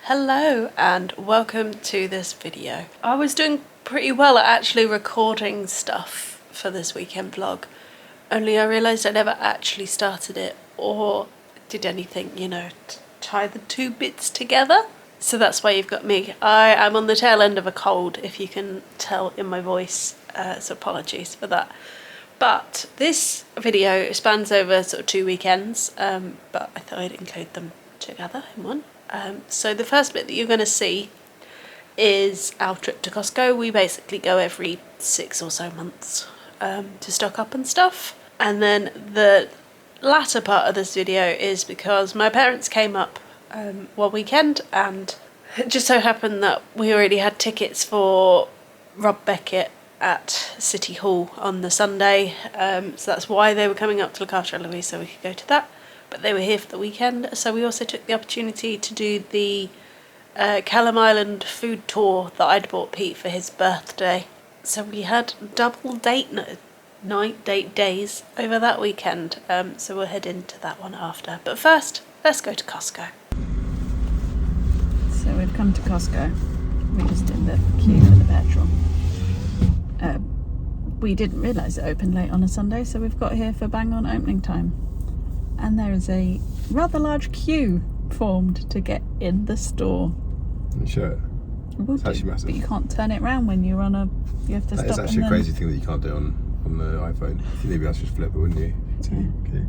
Hello and welcome to this video. I was doing pretty well at actually recording stuff for this weekend vlog, only I realised I never actually started it or did anything, you know, to tie the two bits together. So that's why you've got me. I am on the tail end of a cold, if you can tell in my voice, so apologies for that. But this video spans over sort of 2 weekends, but I thought I'd include them together in one. So the first bit that you're going to see is our trip to Costco. We basically go every 6 or so months to stock up and stuff. And then the latter part of this video is because my parents came up one weekend, and it just so happened that we already had tickets for Rob Beckett at City Hall on the Sunday, so that's why they were coming up to look after Eloise so we could go to that. But they were here for the weekend, so we also took the opportunity to do the Kelham Island food tour that I'd bought Pete for his birthday. So we had double date days over that weekend, so we'll head into that one after. But first, let's go to Costco. So we've come to Costco. We're just in the queue for the petrol. We didn't realise it opened late on a Sunday, so we've got here for bang on opening time. And there is a rather large queue formed to get in the store. You sure? It's actually massive. But you can't turn it around when you're on you have to stop. It's actually a crazy thing that you can't do on the iPhone. I think maybe that's just flip it, wouldn't you? Yeah.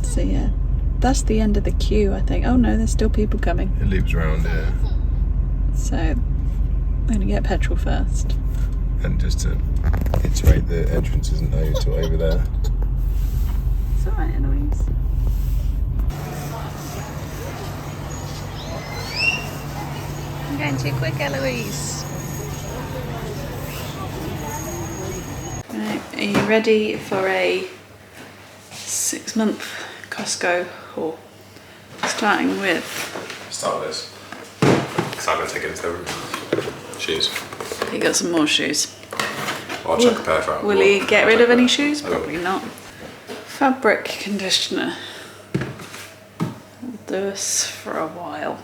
So yeah, that's the end of the queue, I think. Oh no, there's still people coming. It loops around, yeah. So I'm going to get petrol first. And just to iterate, the entrance isn't over there. It's alright, Eloise. I'm going too quick, Eloise. Right, are you ready for a 6-month Costco haul? Starting with... Start with this. Because I'm going to take it into the room. Shoes. You got some more shoes. I'll chuck a pair out. Will he get rid of any shoes? Probably not. Fabric conditioner. Will do us for a while.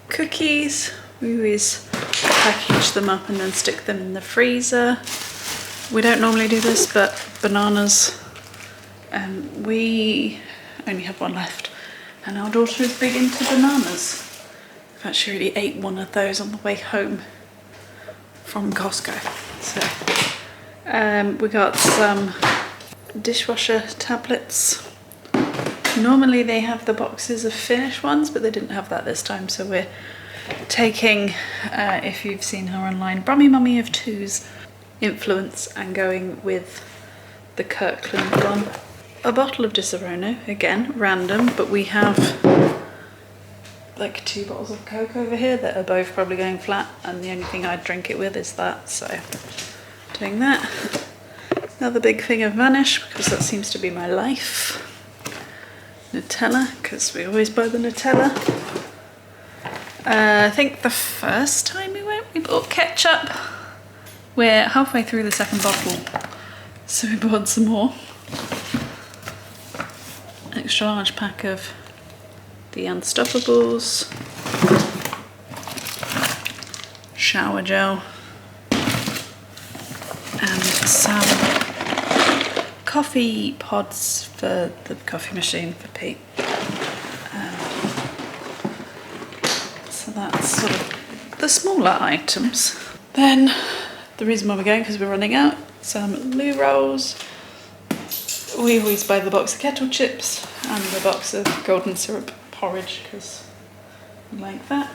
Cookies. We always package them up and then stick them in the freezer. We don't normally do this, but bananas. We only have one left, and our daughter is big into bananas. I've actually already ate one of those on the way home from Costco. So we got some dishwasher tablets. Normally they have the boxes of Finnish ones, but they didn't have that this time, so we're taking, if you've seen her online, Brummy Mummy of Two's influence and going with the Kirkland one. A bottle of Disaronno, again, random, but we have like 2 bottles of Coke over here that are both probably going flat, and the only thing I'd drink it with is that, so doing that. Another big thing of Vanish, because that seems to be my life. Nutella, because we always buy the Nutella. I think the first time we went, we bought ketchup. We're halfway through the 2nd bottle, so we bought some more. Extra large pack of the Unstoppables, shower gel, and some coffee pods for the coffee machine for Pete. So that's sort of the smaller items. Then the reason why we're going, because we're running out, some loo rolls. We always buy the box of kettle chips and the box of golden syrup porridge, because we like that.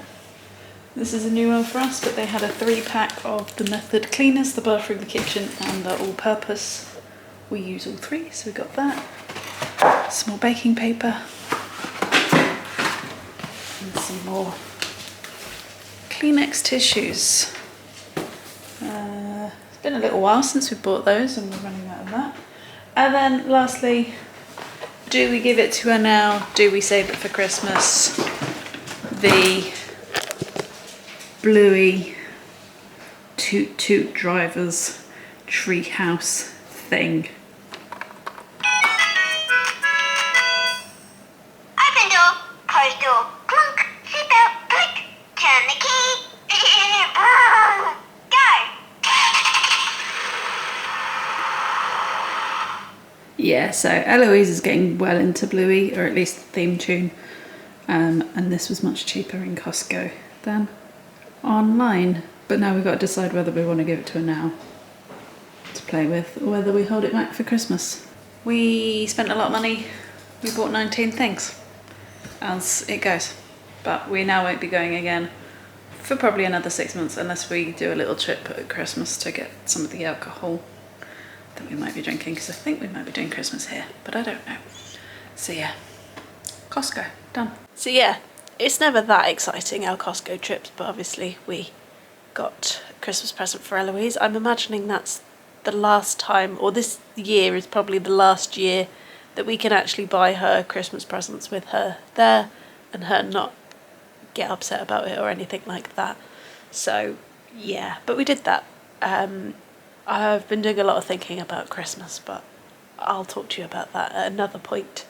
This is a new one for us, but they had a 3-pack of the Method cleaners, the bathroom, the kitchen, and the all-purpose. We use all 3, so we got that. Some more baking paper. And some more Kleenex tissues. It's been a little while since we bought those, and we're running out of that. And then lastly, do we give it to her now? Do we save it for Christmas? The Bluey Toot Toot Drivers treehouse thing. I've been Coastal, clunk, seatbelt, click, turn the key, go! Yeah, so Eloise is getting well into Bluey, or at least the theme tune. And this was much cheaper in Costco than online. But now we've got to decide whether we want to give it to her now to play with, or whether we hold it back for Christmas. We spent a lot of money. We bought 19 things, as it goes. But we now won't be going again for probably another 6 months, unless we do a little trip at Christmas to get some of the alcohol that we might be drinking, because I think we might be doing Christmas here, but I don't know. So yeah, Costco, done. So yeah, it's never that exciting, our Costco trips, but obviously we got a Christmas present for Eloise. I'm imagining that's the last time, or this year is probably the last year that we can actually buy her Christmas presents with her there and her not get upset about it or anything like that. So yeah, but we did that. I've been doing a lot of thinking about Christmas, but I'll talk to you about that at another point,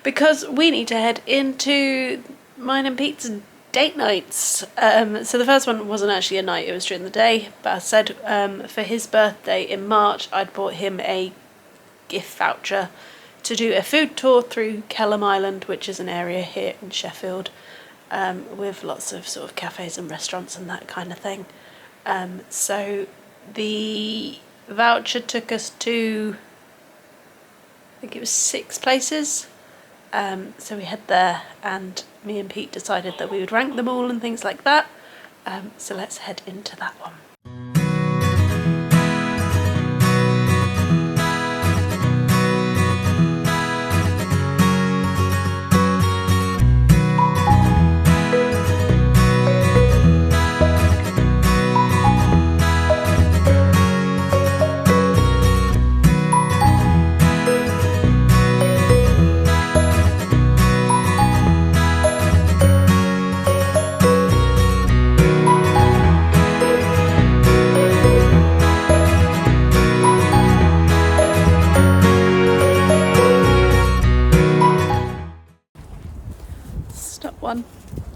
because we need to head into mine and Pete's date nights. So the first one wasn't actually a night, it was during the day, but I said for his birthday in March I'd bought him a gift voucher to do a food tour through Kelham Island, which is an area here in Sheffield with lots of sort of cafes and restaurants and that kind of thing. So the voucher took us to, I think it was 6 places. So we had there, and me and Pete decided that we would rank them all and things like that. So let's head into that one.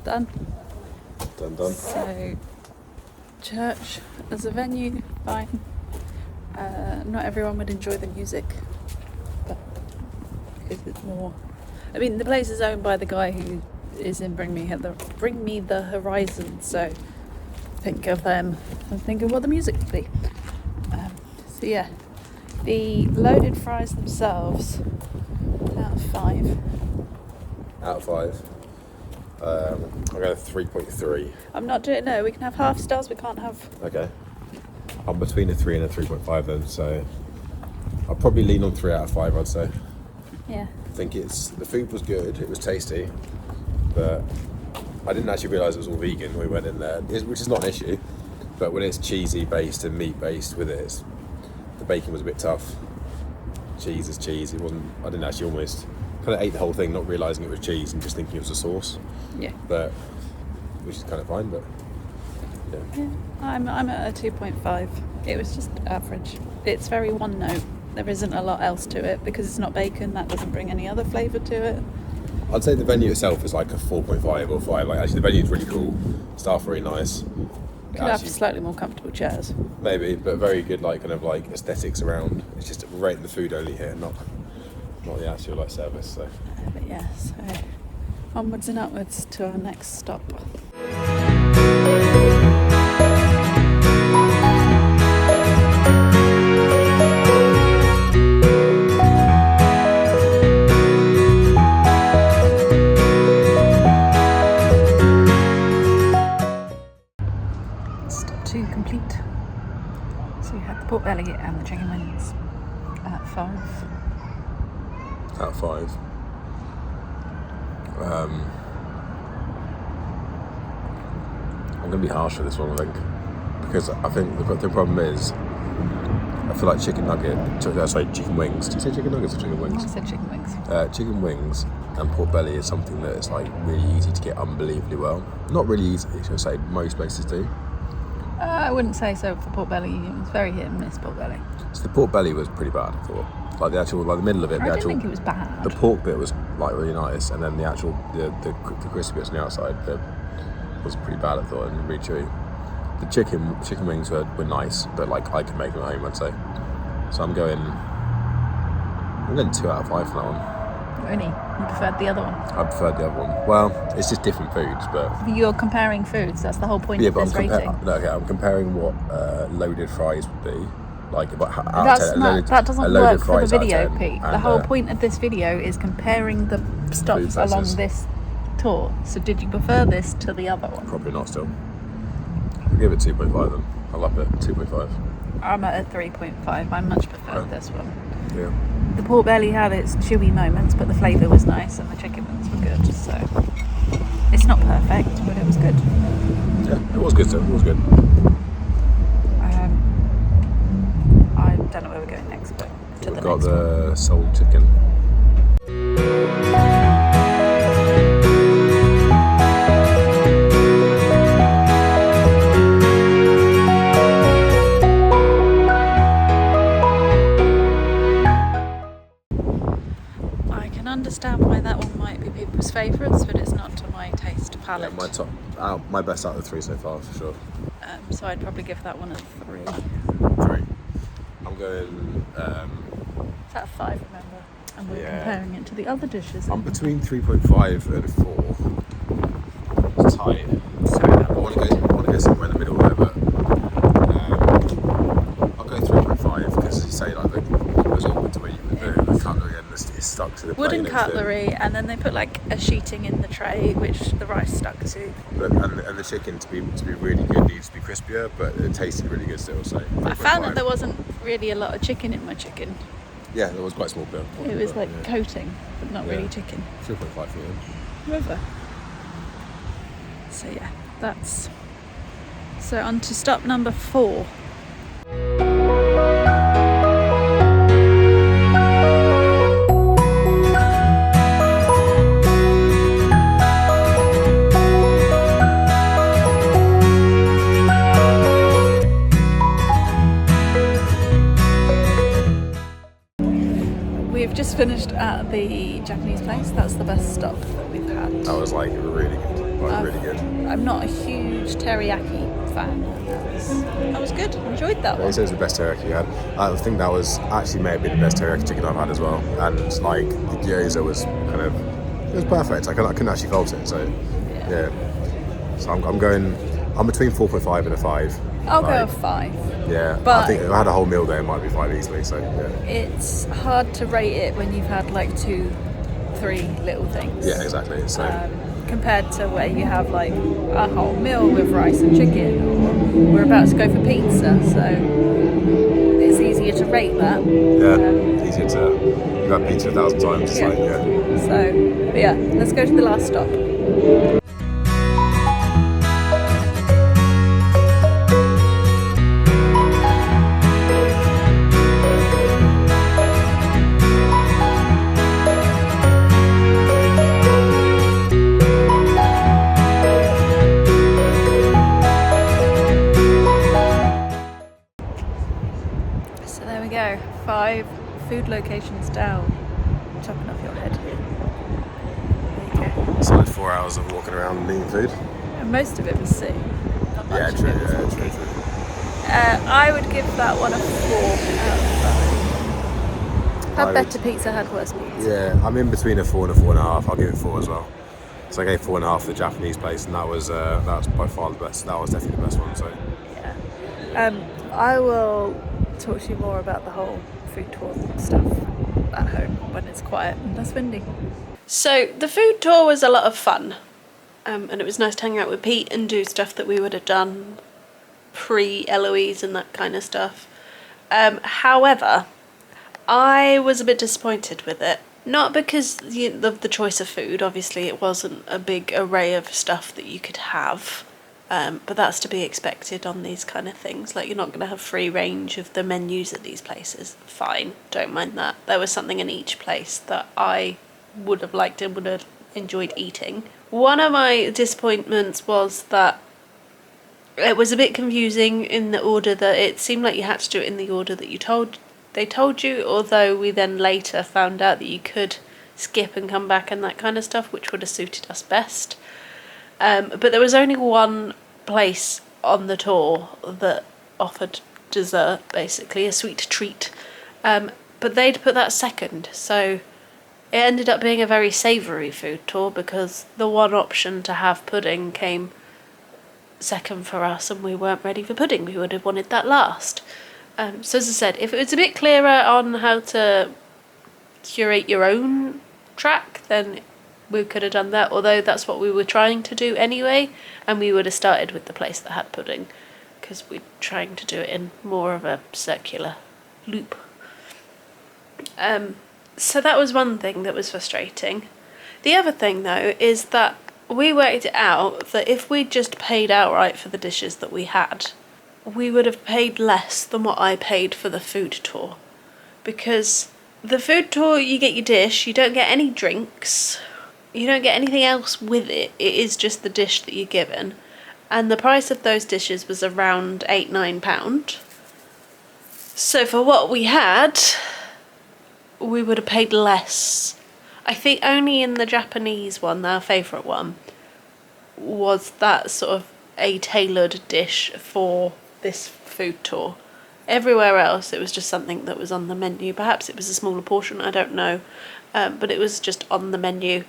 Done. Done. So, church as a venue, fine. Not everyone would enjoy the music, but because it's more. I mean, the place is owned by the guy who is in Bring Me the Horizon. So think of them and think of what the music would be. So yeah, the loaded fries themselves, out of 5. Out of 5. I'll go 3.3. I'm not doing. No, we can have half stars. We can't have. Okay. I'm between a 3 and a 3.5 then, so I'll probably lean on 3 out of 5. I'd say. Yeah. I think the food was good. It was tasty, but I didn't actually realise it was all vegan when we went in there, which is not an issue. But when it's cheesy based and meat based with it, the bacon was a bit tough. Cheese is cheese. It wasn't. I didn't actually almost. Kind of ate the whole thing, not realising it was cheese and just thinking it was a sauce. Yeah. But which is kind of fine, but yeah. I'm at a 2.5. It was just average. It's very one note. There isn't a lot else to it because it's not bacon. That doesn't bring any other flavour to it. I'd say the venue itself is like a 4.5 or 5. Like actually, the venue is really cool. Staff very nice. Could have slightly more comfortable chairs. Maybe, but very good like kind of like aesthetics around. It's just rating the food only here, not the actual like service. So. But yeah, so onwards and upwards to our next stop. Stop 2 complete. So you had the pork belly and the chicken wings at 5. Out of 5. I'm going to be harsh with this one, I think, because I think the problem is, I feel like chicken wings. Did you say chicken nuggets or chicken wings? I said chicken wings. Chicken wings and pork belly is something that is like really easy to get unbelievably well. Not really easy, should I say, most places do. I wouldn't say so for pork belly. It's very hit and miss pork belly. So the pork belly was pretty bad, I thought. Like the middle of it. I didn't think it was bad. The pork bit was like really nice, and then the actual the crispy bits on the outside was pretty bad, I thought, and really chewy. The chicken wings were nice, but like I could make them at home, I'd say. So I'm going 2 out of 5 for that one. Really? You preferred the other one? I preferred the other one. Well, it's just different foods, but You're comparing foods. That's the whole point of this rating. I'm comparing what loaded fries would be. Like That doesn't work for the video, 10, Pete. The whole point of this video is comparing the stops along this tour. So did you prefer this to the other one? Probably not still. I'll give it 2.5 then. I love it. 2.5. I'm at a 3.5. I much preferred this one. Yeah. The pork belly had its chewy moments, but the flavour was nice and the chicken wings were good. So it's not perfect, but it was good. Yeah, it was good still. It was good. I don't know where we're going next, but to We've the got next the one. soul chicken. I can understand why that one might be people's favourites, but it's not to my taste palette. Yeah, my best out of the 3 so far, for sure. So I'd probably give that one a 3. 3. I'm going. Is that a 5, remember? And we're Yeah. comparing it to the other dishes. I'm between 3.5 and 4. It's tight. Sorry about I want to go somewhere in the middle there, but I'll go 3.5 because, as you say, like it was awkward to eat with the cutlery and it's stuck to the plate. Wooden cutlery, and then they put like a sheeting in the tray, which the rice stuck to. But, and the chicken to be really good needs to be crispier, but it tasted really good still. So I found that there wasn't really a lot of chicken in my chicken. Yeah, there was quite a small bit. It was like coating, but not really chicken. 3.5 for you. River. So yeah, that's. So on to stop number 4. We've just finished at the Japanese place. That's the best stop that we've had. That was like really good. Really good. I'm not a huge teriyaki fan. That was good. Enjoyed that He one. said it was the best teriyaki he had. I think that was actually may have been the best teriyaki chicken I've had as well. And like the gyoza was kind of, it was perfect. I couldn't actually fault it. So yeah. So I'm between 4.5 and a 5. I'll go a 5. Yeah, But I think if I had a whole meal there, it might be 5 easily. So yeah. it's hard to rate it when you've had like 2-3 little things. Yeah, exactly. So Compared to where you have like a whole meal with rice and chicken, or we're about to go for pizza, so it's easier to rate that. yeah, easier to. You've had pizza 1,000 times. It's Yeah. like yeah. So, but yeah, let's go to the last stop. So there we go, 5 food locations down, chopping off your head. There you go. Solid 4 hours of walking around and eating food. And most of it was sea. Not much Yeah, of true. it was Yeah, walking. true. I would give that one a 4 out of 5. Had I better pizza, had worse pizza. Yeah, I'm in between a 4 and a 4.5. I'll give it 4 as well. So I gave 4.5 for the Japanese place, and that was by far the best. That was definitely the best one. So Yeah. I will talk to you more about the whole food tour stuff at home when it's quiet and less windy. So the food tour was a lot of fun, and it was nice to hang out with Pete and do stuff that we would have done pre-Eloise and that kind of stuff. However, I was a bit disappointed with it. Not because of the choice of food, obviously it wasn't a big array of stuff that you could have, but that's to be expected on these kind of things. Like, you're not going to have free range of the menus at these places. Fine, don't mind that. There was something in each place that I would have liked and would have enjoyed eating. One of my disappointments was that it was a bit confusing in the order that it seemed like you had to do it in the order that they told you, although we then later found out that you could skip and come back and that kind of stuff, which would have suited us best. But there was only one place on the tour that offered dessert, basically, a sweet treat. But they'd put that second, so it ended up being a very savoury food tour because the one option to have pudding came second for us, and we weren't ready for pudding. We would have wanted that last. So as I said, if it was a bit clearer on how to curate your own track, then we could have done that, although that's what we were trying to do anyway, and we would have started with the place that had pudding because we're trying to do it in more of a circular loop. So that was one thing that was frustrating. The other thing though is that we worked it out that if we'd just paid outright for the dishes that we had, we would have paid less than what I paid for the food tour. Because the food tour, you get your dish, you don't get any drinks, you don't get anything else with it, it is just the dish that you're given. And the price of those dishes was around £8-9. So for what we had, we would have paid less. I think only in the Japanese one, our favourite one, was that sort of a tailored dish for this food tour. Everywhere else it was just something that was on the menu. Perhaps it was a smaller portion, I don't know, but it was just on the menu.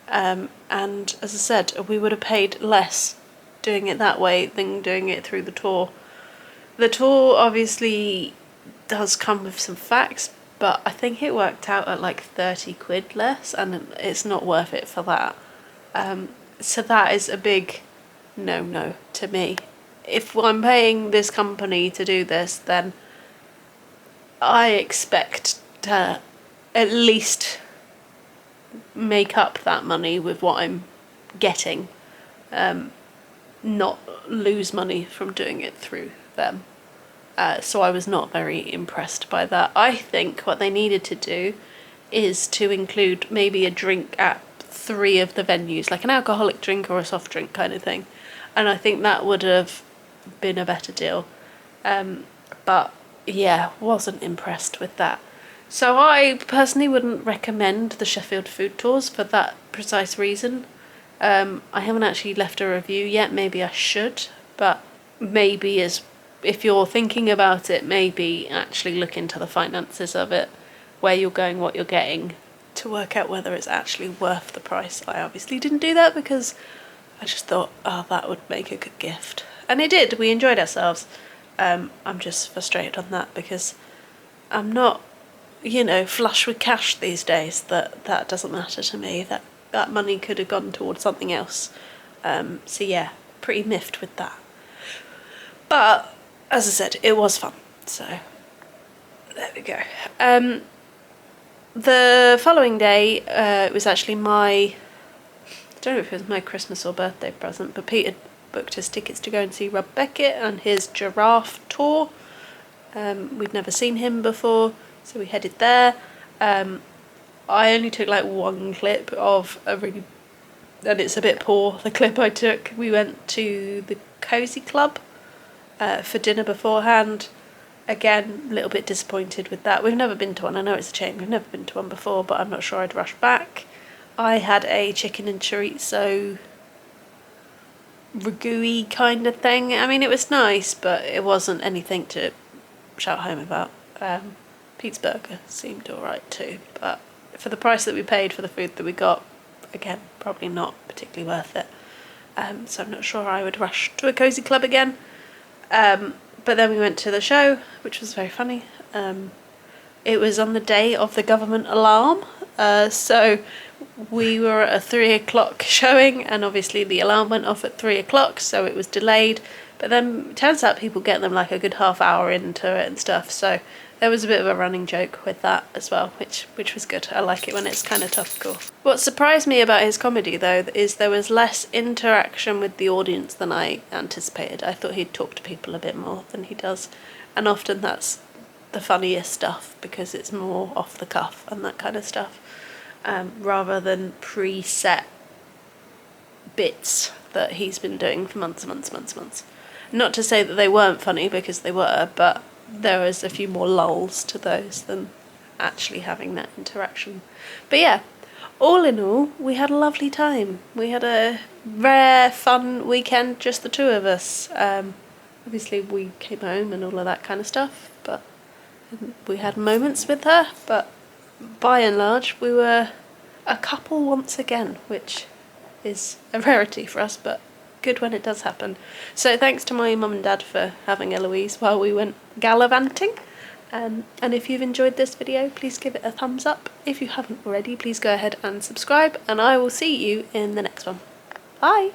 And as I said, we would have paid less doing it that way than doing it through the tour. The tour obviously does come with some facts, but I think it worked out at like 30 quid less, and it's not worth it for that. So that is a big no to me. If I'm paying this company to do this, then I expect to at least make up that money with what I'm getting, not lose money from doing it through them. So I was not very impressed by that. I think what they needed to do is to include maybe a drink at 3 of the venues, like an alcoholic drink or a soft drink kind of thing. And I think that would have been a better deal. But yeah, wasn't impressed with that. So I personally wouldn't recommend the Sheffield Food Tours for that precise reason. I haven't actually left a review yet, maybe I should, but maybe if you're thinking about it, maybe actually look into the finances of it, where you're going, what you're getting, to work out whether it's actually worth the price. I obviously didn't do that because I just thought, oh, that would make a good gift. And it did, we enjoyed ourselves. I'm just frustrated on that because I'm not, flush with cash these days. That doesn't matter to me. That money could have gone towards something else. So yeah, pretty miffed with that. But as I said, it was fun, so there we go. The following day, it was actually I don't know if it was my Christmas or birthday present, but Peter booked his tickets to go and see Rob Beckett and his giraffe tour. We'd never seen him before, so we headed there. I only took like one clip of and it's a bit poor, the clip I took. We went to the Cozy Club for dinner beforehand. Again, a little bit disappointed with that. We've never been to one. I know it's a chain. We've never been to one before, but I'm not sure I'd rush back. I had a chicken and chorizo ragu-y kind of thing. I mean, it was nice, but it wasn't anything to shout home about. Pete's burger seemed alright too, but for the price that we paid for the food that we got, again, probably not particularly worth it. So I'm not sure I would rush to a Cozy Club again. But then we went to the show, which was very funny. It was on the day of the government alarm, so we were at a 3 o'clock showing, and obviously the alarm went off at 3 o'clock, so it was delayed. But then it turns out people get them like a good half hour into it and stuff, so there was a bit of a running joke with that as well, which was good. I like it when it's kind of topical. What surprised me about his comedy though is there was less interaction with the audience than I anticipated. I thought he'd talk to people a bit more than he does, and often that's the funniest stuff because it's more off the cuff and that kind of stuff, rather than preset bits that he's been doing for months. Not to say that they weren't funny, because they were, but there was a few more lulls to those than actually having that interaction. But yeah, all in all, we had a lovely time. We had a rare, fun weekend, just the two of us. Obviously, we came home and all of that kind of stuff, but we had moments with her. But by and large, we were a couple once again, which is a rarity for us, but good when it does happen. So thanks to my mum and dad for having Eloise while we went gallivanting. And if you've enjoyed this video, please give it a thumbs up. If you haven't already, please go ahead and subscribe, and I will see you in the next one. Bye!